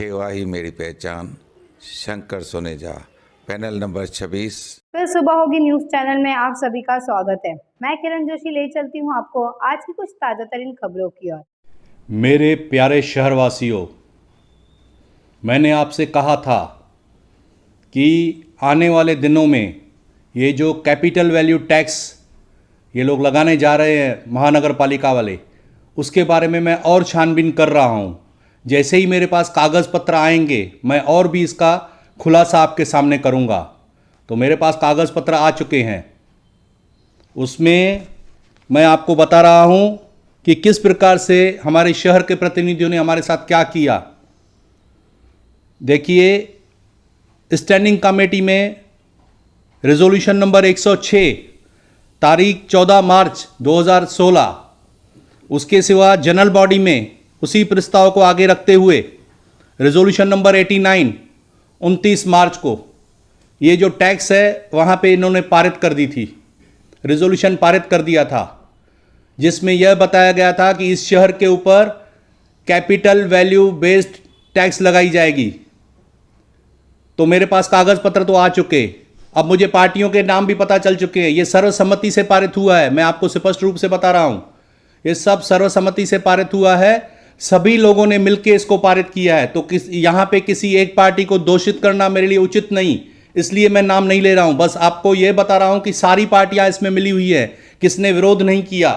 सेवा ही मेरी पहचान। Shankar Soneja, panel number 26। फिर सुबह होगी न्यूज चैनल में आप सभी का स्वागत है। मैं किरण जोशी ले चलती हूं आपको आज की कुछ ताजा तरीन खबरों की ओर। मेरे प्यारे शहरवासियों, मैंने आपसे कहा था कि आने वाले दिनों में ये जो कैपिटल वैल्यू टैक्स ये लोग लगाने जा रहे हैं महानगर पालिका वाले, उसके बारे में मैं और छानबीन कर रहा हूँ। जैसे ही मेरे पास कागज़ पत्र आएंगे मैं और भी इसका खुलासा आपके सामने करूँगा। तो मेरे पास कागज़ पत्र आ चुके हैं, उसमें मैं आपको बता रहा हूँ कि किस प्रकार से हमारे शहर के प्रतिनिधियों ने हमारे साथ क्या किया। देखिए, स्टैंडिंग कमेटी में रेजोल्यूशन नंबर 106 तारीख 14 मार्च 2016, उसके सिवा जनरल बॉडी में उसी प्रस्ताव को आगे रखते हुए रेजोल्यूशन नंबर 89 29 मार्च को ये जो टैक्स है वहाँ पे इन्होंने पारित कर दी थी, रेजोल्यूशन पारित कर दिया था, जिसमें यह बताया गया था कि इस शहर के ऊपर कैपिटल वैल्यू बेस्ड टैक्स लगाई जाएगी। तो मेरे पास कागज़ पत्र तो आ चुके, अब मुझे पार्टियों के नाम भी पता चल चुके हैं। ये सर्वसम्मति से पारित हुआ है, मैं आपको स्पष्ट रूप से बता रहा हूँ, ये सब सर्वसम्मति से पारित हुआ है, सभी लोगों ने मिलकर इसको पारित किया है। तो यहाँ पे किसी एक पार्टी को दोषित करना मेरे लिए उचित नहीं, इसलिए मैं नाम नहीं ले रहा हूँ। बस आपको यह बता रहा हूँ कि सारी पार्टियां इसमें मिली हुई है, किसने विरोध नहीं किया।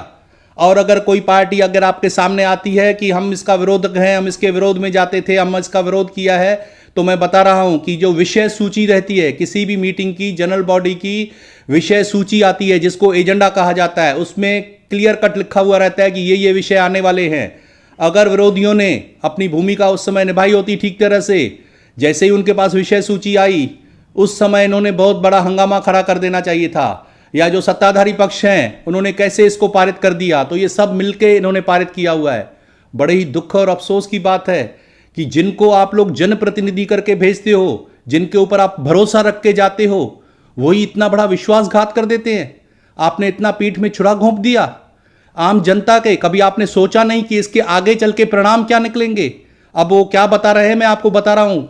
और अगर कोई पार्टी अगर आपके सामने आती है कि हम इसका विरोधक हैं, हम इसके विरोध में जाते थे, हम इसका विरोध किया है, तो मैं बता रहा हूं कि जो विषय सूची रहती है किसी भी मीटिंग की, जनरल बॉडी की विषय सूची आती है जिसको एजेंडा कहा जाता है, उसमें क्लियर कट लिखा हुआ रहता है कि ये विषय आने वाले हैं। अगर विरोधियों ने अपनी भूमिका उस समय निभाई होती ठीक तरह से, जैसे ही उनके पास विषय सूची आई उस समय इन्होंने बहुत बड़ा हंगामा खड़ा कर देना चाहिए था, या जो सत्ताधारी पक्ष हैं उन्होंने कैसे इसको पारित कर दिया। तो ये सब मिलके इन्होंने पारित किया हुआ है। बड़े ही दुख और अफसोस की बात है कि जिनको आप लोग जनप्रतिनिधि करके भेजते हो, जिनके ऊपर आप भरोसा रख के जाते हो, वही इतना बड़ा विश्वासघात कर देते हैं। आपने इतना पीठ में छुरा घोंप दिया आम जनता के। कभी आपने सोचा नहीं कि इसके आगे चल के परिणाम क्या निकलेंगे। अब वो क्या बता रहे हैं मैं आपको बता रहा हूं।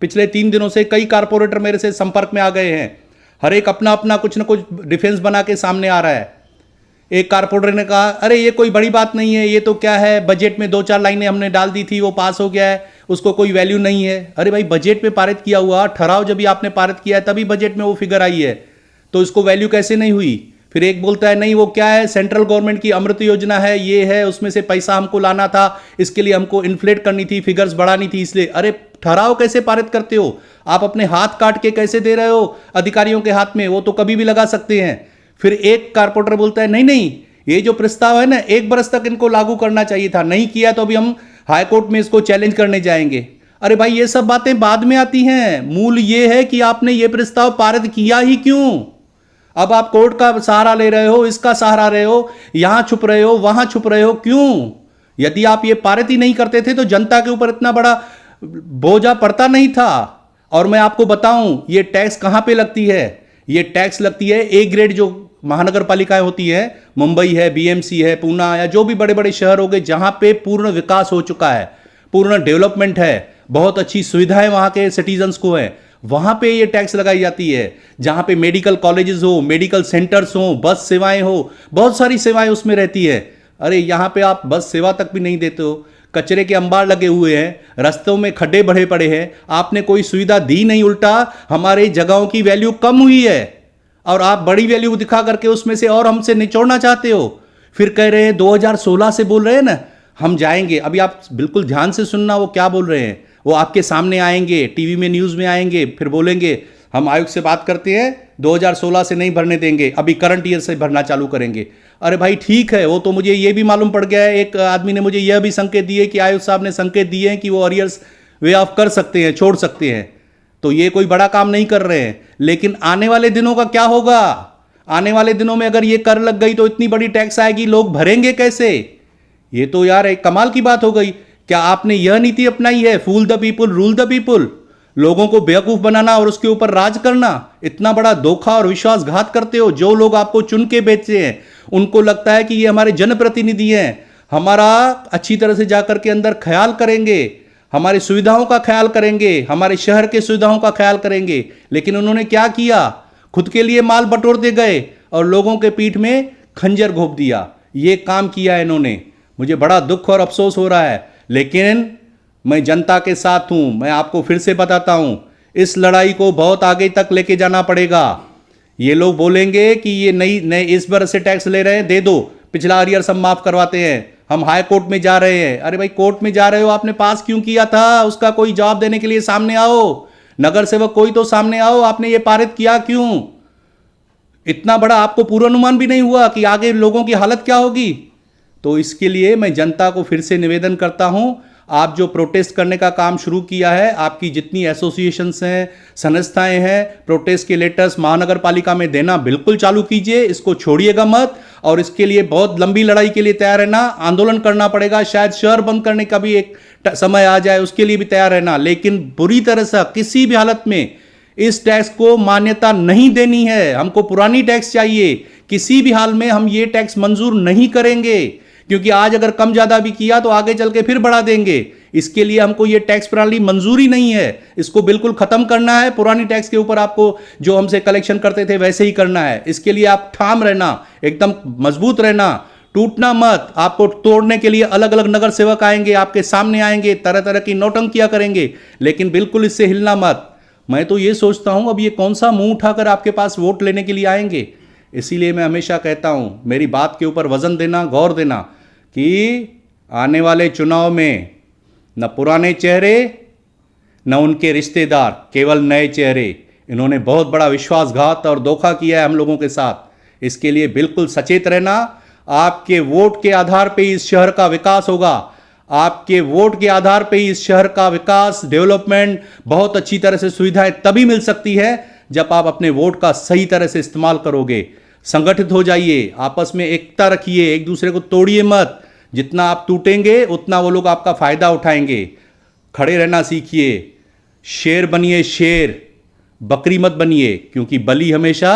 पिछले 3 दिनों से कई कारपोरेटर मेरे से संपर्क में आ गए हैं, हर एक अपना अपना कुछ ना कुछ डिफेंस बना के सामने आ रहा है। एक कारपोरेटर ने कहा, अरे ये कोई बड़ी बात नहीं है, ये तो क्या है, बजट में 2-4 लाइनें हमने डाल दी थी, वो पास हो गया है, उसको कोई वैल्यू नहीं है। अरे भाई, बजट में पारित किया हुआ ठहराव जब भी आपने पारित किया है तभी बजट में वो फिगर आई है, तो इसको वैल्यू कैसे नहीं हुई। फिर एक बोलता है नहीं वो क्या है, सेंट्रल गवर्नमेंट की अमृत योजना है, ये है, उसमें से पैसा हमको लाना था, इसके लिए हमको इन्फ्लेट करनी थी, फिगर्स बढ़ानी थी, इसलिए। अरे ठहराव कैसे पारित करते हो आप? अपने हाथ काट के कैसे दे रहे हो अधिकारियों के हाथ में? वो तो कभी भी लगा सकते हैं। फिर एक कारपोरेटर बोलता है नहीं नहीं, ये जो प्रस्ताव है ना 1 बरस तक इनको लागू करना चाहिए था, नहीं किया तो अभी हम हाईकोर्ट में इसको चैलेंज करने जाएंगे। अरे भाई, ये सब बातें बाद में आती हैं, मूल ये है कि आपने ये प्रस्ताव पारित किया ही क्यों। अब आप कोर्ट का सहारा ले रहे हो, इसका सहारा रहे हो, यहां छुप रहे हो, वहां छुप रहे हो, क्यों? यदि आप ये पारित ही नहीं करते थे तो जनता के ऊपर इतना बड़ा बोझा पड़ता नहीं था। और मैं आपको बताऊं ये टैक्स कहां पे लगती है। ये टैक्स लगती है ए ग्रेड जो महानगर पालिकाएं होती है, मुंबई है, बीएमसी है, पूना, या जो भी बड़े बड़े शहर हो गए जहां पे पूर्ण विकास हो चुका है, पूर्ण डेवलपमेंट है, बहुत अच्छी सुविधाएं वहां के सिटीजन्स को है, वहां पे ये टैक्स लगाई जाती है। जहां पे मेडिकल कॉलेजेस हो, मेडिकल सेंटर्स हो, बस सेवाएं हो, बहुत सारी सेवाएं उसमें रहती है। अरे यहां पे आप बस सेवा तक भी नहीं देते हो, कचरे के अंबार लगे हुए हैं, रास्तों में खड्डे बढ़े पड़े हैं, आपने कोई सुविधा दी नहीं, उल्टा हमारे जगहों की वैल्यू कम हुई है और आप बड़ी वैल्यू दिखा करके उसमें से और हमसे निचोड़ना चाहते हो। फिर कह रहे हैं 2016 से बोल रहे हैं ना हम जाएंगे। अभी आप बिल्कुल ध्यान से सुनना वो क्या बोल रहे हैं। वो आपके सामने आएंगे, टीवी में, न्यूज़ में आएंगे, फिर बोलेंगे हम आयोग से बात करते हैं, 2016 से नहीं भरने देंगे, अभी करंट ईयर से भरना चालू करेंगे। अरे भाई ठीक है, वो तो मुझे ये भी मालूम पड़ गया है, एक आदमी ने मुझे यह भी संकेत दिए कि आयोग साहब ने संकेत दिए हैं कि वो अरियर्स वे ऑफ कर सकते हैं, छोड़ सकते हैं। तो ये कोई बड़ा काम नहीं कर रहे हैं। लेकिन आने वाले दिनों का क्या होगा? आने वाले दिनों में अगर ये कर लग गई तो इतनी बड़ी टैक्स आएगी, लोग भरेंगे कैसे? ये तो यार एक कमाल की बात हो गई। क्या आपने यह नीति अपनाई है, fool the people rule the people, लोगों को बेवकूफ बनाना और उसके ऊपर राज करना? इतना बड़ा धोखा और विश्वासघात करते हो। जो लोग आपको चुन के बेचते हैं उनको लगता है कि ये हमारे जनप्रतिनिधि हैं, हमारा अच्छी तरह से जाकर के अंदर ख्याल करेंगे, हमारी सुविधाओं का ख्याल करेंगे, हमारे शहर के सुविधाओं का ख्याल करेंगे, लेकिन उन्होंने क्या किया? खुद के लिए माल बटोरते गए और लोगों के पीठ में खंजर घोंप दिया। ये काम किया है इन्होंने। मुझे बड़ा दुख और अफसोस हो रहा है, लेकिन मैं जनता के साथ हूं। मैं आपको फिर से बताता हूं, इस लड़ाई को बहुत आगे तक लेके जाना पड़ेगा। ये लोग बोलेंगे कि ये नई इस बार से टैक्स ले रहे हैं, दे दो, पिछला अरियर सब माफ करवाते हैं, हम हाई कोर्ट में जा रहे हैं। अरे भाई, कोर्ट में जा रहे हो, आपने पास क्यों किया था? उसका कोई जवाब देने के लिए सामने आओ। नगर सेवक कोई तो सामने आओ, आपने ये पारित किया क्यों? इतना बड़ा आपको पूर्वानुमान भी नहीं हुआ कि आगे लोगों की हालत क्या होगी? तो इसके लिए मैं जनता को फिर से निवेदन करता हूं, आप जो प्रोटेस्ट करने का काम शुरू किया है, आपकी जितनी एसोसिएशंस हैं, संस्थाएं हैं, प्रोटेस्ट के लेटर्स महानगर पालिका में देना बिल्कुल चालू कीजिए, इसको छोड़िएगा मत। और इसके लिए बहुत लंबी लड़ाई के लिए तैयार रहना, आंदोलन करना पड़ेगा, शायद शहर बंद करने का भी एक समय आ जाए, उसके लिए भी तैयार रहना। लेकिन बुरी तरह से किसी भी हालत में इस टैक्स को मान्यता नहीं देनी है। हमको पुरानी टैक्स चाहिए, किसी भी हाल में हम ये टैक्स मंजूर नहीं करेंगे, क्योंकि आज अगर कम ज्यादा भी किया तो आगे चल के फिर बढ़ा देंगे। इसके लिए हमको ये टैक्स प्रणाली मंजूरी नहीं है, इसको बिल्कुल खत्म करना है। पुरानी टैक्स के ऊपर आपको जो हमसे कलेक्शन करते थे वैसे ही करना है। इसके लिए आप ठाम रहना, एकदम मजबूत रहना, टूटना मत। आपको तोड़ने के लिए अलग अलग नगर सेवक आएंगे, आपके सामने आएंगे, तरह तरह की नौटंकियां करेंगे, लेकिन बिल्कुल इससे हिलना मत। मैं तो ये सोचता हूं, अब ये कौन सा मुंह उठाकर आपके पास वोट लेने के लिए आएंगे? इसीलिए मैं हमेशा कहता हूं, मेरी बात के ऊपर वजन देना, गौर देना, कि आने वाले चुनाव में न पुराने चेहरे न उनके रिश्तेदार, केवल नए चेहरे। इन्होंने बहुत बड़ा विश्वासघात और धोखा किया है हम लोगों के साथ। इसके लिए बिल्कुल सचेत रहना। आपके वोट के आधार पे इस शहर का विकास होगा। आपके वोट के आधार पे इस शहर का विकास, डेवलपमेंट, बहुत अच्छी तरह से सुविधाएं तभी मिल सकती है जब आप अपने वोट का सही तरह से इस्तेमाल करोगे। संगठित हो जाइए, आपस में एकता रखिए, एक दूसरे को तोड़िए मत। जितना आप टूटेंगे उतना वो लोग आपका फायदा उठाएंगे। खड़े रहना सीखिए, शेर बनिए शेर, बकरी मत बनिए, क्योंकि बलि हमेशा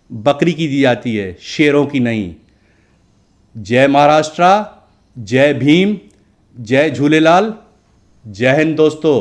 बकरी की दी जाती है, शेरों की नहीं। जय महाराष्ट्र, जय भीम, जय झूलेलाल, जय हिंद दोस्तों।